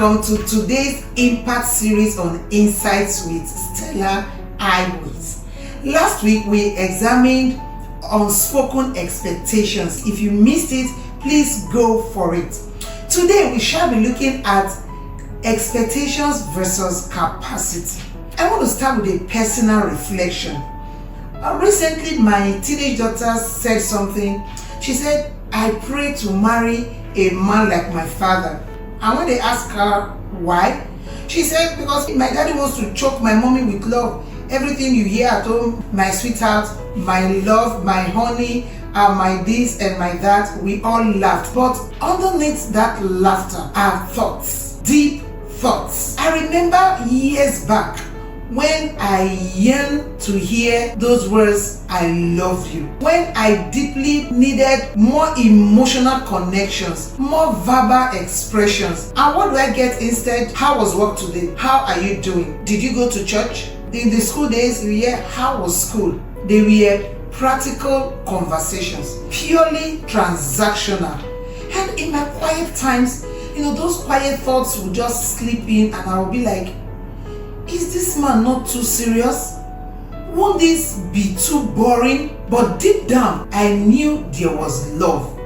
welcome to today's Impart Series on Insights with Stella. Last week we examined unspoken expectations. If you missed it, please go for it. Today we shall be looking at expectations versus capacity. I want to start with a personal reflection. Recently my teenage daughter said something. She said, I pray to marry a man like my father. And when they asked her why, she said, because my daddy wants to choke my mommy with love. Everything you hear at home, my sweetheart, my love, my honey, my this and my that, we all laughed. But underneath that laughter are thoughts, deep thoughts. I remember years back when I yearned to hear those words, I love you. When I deeply needed more emotional connections, more verbal expressions. And what do I get instead? How was work today? How are you doing? Did you go to church? In the school days, we hear, how was school? They were practical conversations, purely transactional. And in my quiet times, those quiet thoughts would just slip in and I would be like, is this man not too serious? Won't this be too boring? But deep down, I knew there was love.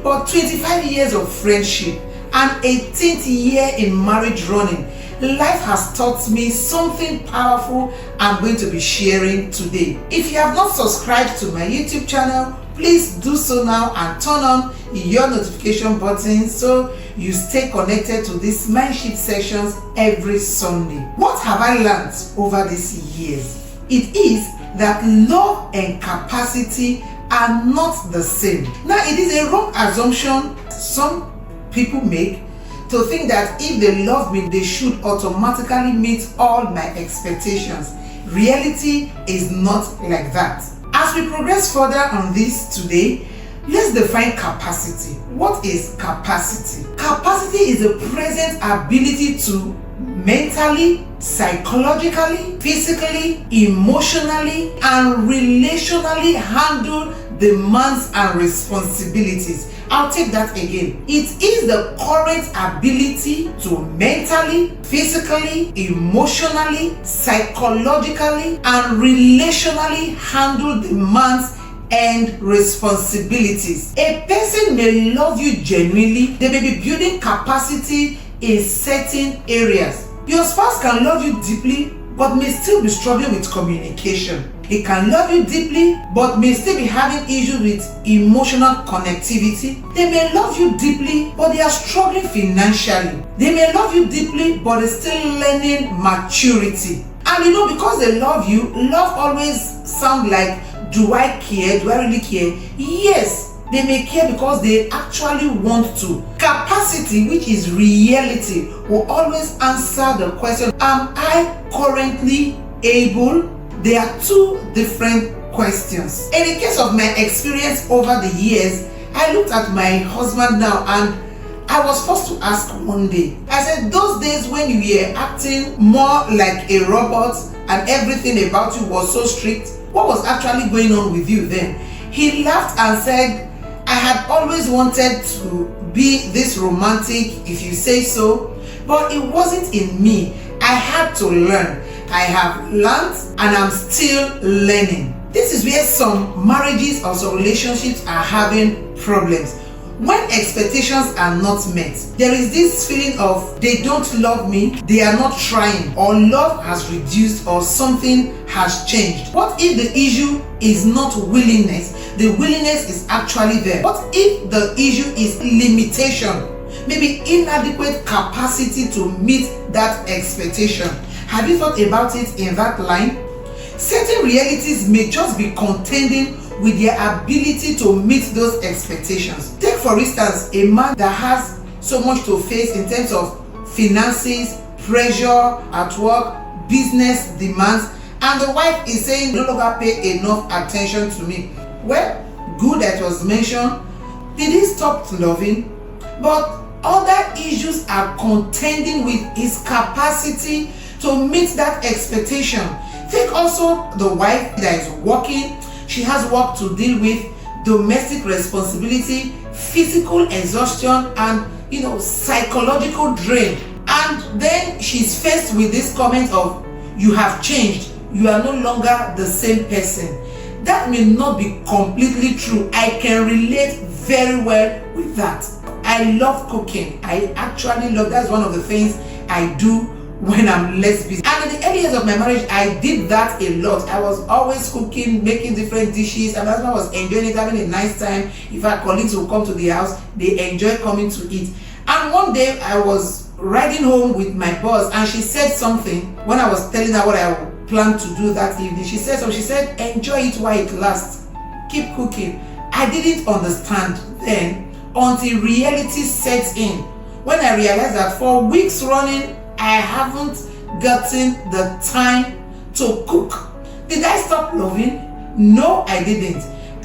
But 25 years of friendship and 18th year in marriage running, life has taught me something powerful I'm going to be sharing today. If you have not subscribed to my YouTube channel, please do so now and turn on your notification button so you stay connected to these mindship sessions every Sunday. What have I learned over these years? It is that love and capacity are not the same. Now, it is a wrong assumption some people make to think that if they love me, they should automatically meet all my expectations. Reality is not like that. As we progress further on this today, let's define capacity. What is capacity? Capacity is the present ability to mentally, psychologically, physically, emotionally, and relationally handle demands and responsibilities. I'll take that again. It is the current ability to mentally, physically, emotionally, psychologically, and relationally handle demands and responsibilities. A person may love you genuinely. They may be building capacity in certain areas. Your spouse can love you deeply but may still be struggling with communication. He can love you deeply but may still be having issues with emotional connectivity. They may love you deeply but they are struggling financially. They may love you deeply but they're still learning maturity. And because they love you, love always sounds like, do I care? Do I really care? Yes, they may care because they actually want to. Capacity, which is reality, will always answer the question, am I currently able? There are two different questions. In the case of my experience over the years, I looked at my husband now and I was forced to ask one day. I said, those days when you were acting more like a robot and everything about you was so strict, what was actually going on with you then? He laughed and said, I had always wanted to be this romantic, if you say so, but it wasn't in me. I had to learn. I have learned and I'm still learning. This is where some marriages or some relationships are having problems. When expectations are not met, there is this feeling of they don't love me, they are not trying, or love has reduced, or something has changed. What if the issue is not willingness? The willingness is actually there. What if the issue is limitation? Maybe inadequate capacity to meet that expectation. Have you thought about it in that line? Certain realities may just be contending with their ability to meet those expectations. Take for instance a man that has so much to face in terms of finances, pressure at work, business demands, and the wife is saying, no longer pay enough attention to me. Well, good that was mentioned. Did he stop loving? But other issues are contending with his capacity to meet that expectation. Take also the wife that is working. She has work to deal with, domestic responsibility, physical exhaustion, and psychological drain. And And then she's faced with this comment of, you have changed, you are no longer the same person. That may not be completely true. I can relate very well with that. I love cooking. I actually love, that's one of the things I do when I'm less busy. And in the early years of my marriage, I did that a lot. I was always cooking, making different dishes, and my husband was enjoying it, having a nice time. If our colleagues would come to the house, they enjoy coming to eat. And one day I was riding home with my boss, and she said something when I was telling her what I planned to do that evening. She said something. She said, enjoy it while it lasts. Keep cooking. I didn't understand then until reality sets in, when I realized that for weeks running, I haven't gotten the time to cook. Did I stop loving? No, I didn't.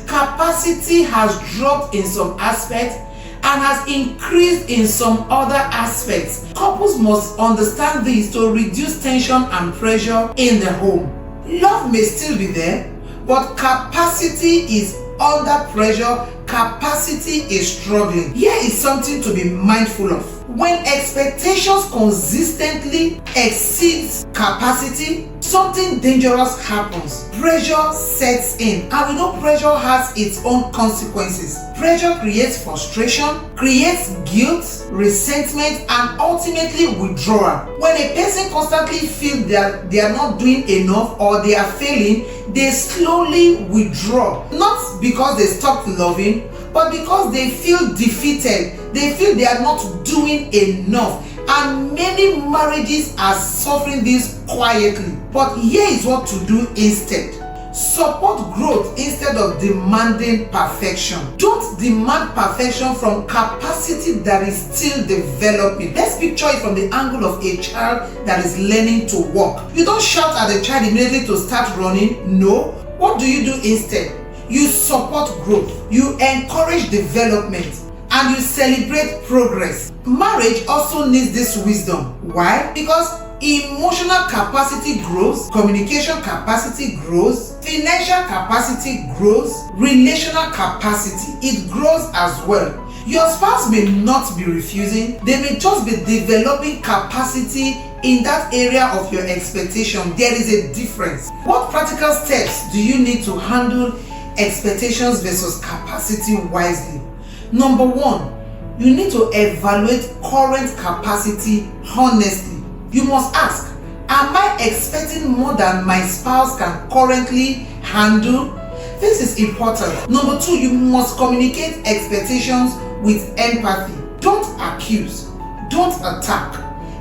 Capacity has dropped in some aspects and has increased in some other aspects. Couples must understand this to reduce tension and pressure in the home. Love may still be there, but capacity is under pressure. Capacity is struggling. Here is something to be mindful of. When expectations consistently exceeds capacity, something dangerous happens. Pressure sets in, and we know pressure has its own consequences. Pressure creates frustration, creates guilt, resentment, and ultimately withdrawal. When a person constantly feels that they are not doing enough or they are failing, they slowly withdraw. Not because they stopped loving, but because they feel defeated. They feel they are not doing enough. And many marriages are suffering this quietly. But here is what to do instead. Support growth instead of demanding perfection. Don't demand perfection from capacity that is still developing. Let's picture it from the angle of a child that is learning to walk. You don't shout at the child immediately to start running. No. What do you do instead? You support growth. You encourage development. And you celebrate progress. Marriage also needs this wisdom. Why? Because emotional capacity grows, communication capacity grows, financial capacity grows, relational capacity, it grows as well. Your spouse may not be refusing, they may just be developing capacity in that area of your expectation. There is a difference. What practical steps do you need to handle expectations versus capacity wisely? Number one, you need to evaluate current capacity honestly. You must ask, am I expecting more than my spouse can currently handle? This is important. Number two, you must communicate expectations with empathy. Don't accuse, don't attack.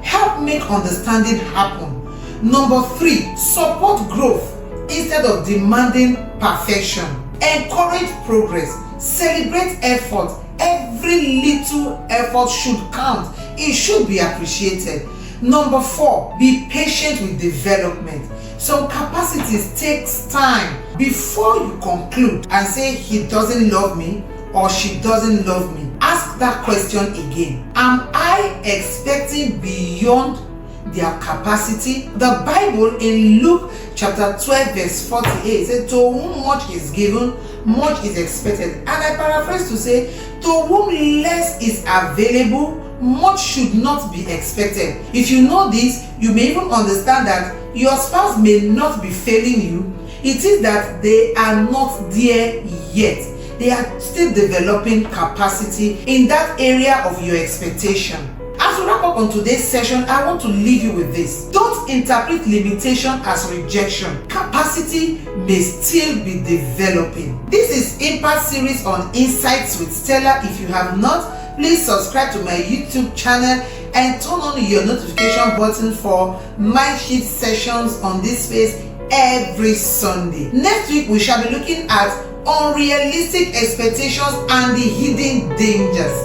Help make understanding happen. Number three, support growth instead of demanding perfection. Encourage progress. Celebrate effort. Every little effort should count. It should be appreciated. Number four, be patient with development. Some capacities takes time before you conclude and say he doesn't love me or she doesn't love me. Ask that question again. Am I expecting beyond their capacity? The Bible in Luke chapter 12 verse 48 says, to whom much is given, much is expected. And I paraphrase to say, to whom less is available, much should not be expected. If you know this, you may even understand that your spouse may not be failing you. It is that they are not there yet. They are still developing capacity in that area of your expectation. As we wrap up on today's session, I want to leave you with this. Don't interpret limitation as rejection. Capacity may still be developing. This is Impart Series on Insights with Stella. If you have not, please subscribe to my YouTube channel and turn on your notification button for my shift sessions on this space every Sunday. Next week, we shall be looking at unrealistic expectations and the hidden dangers.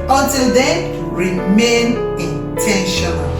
Until then, remain intentional.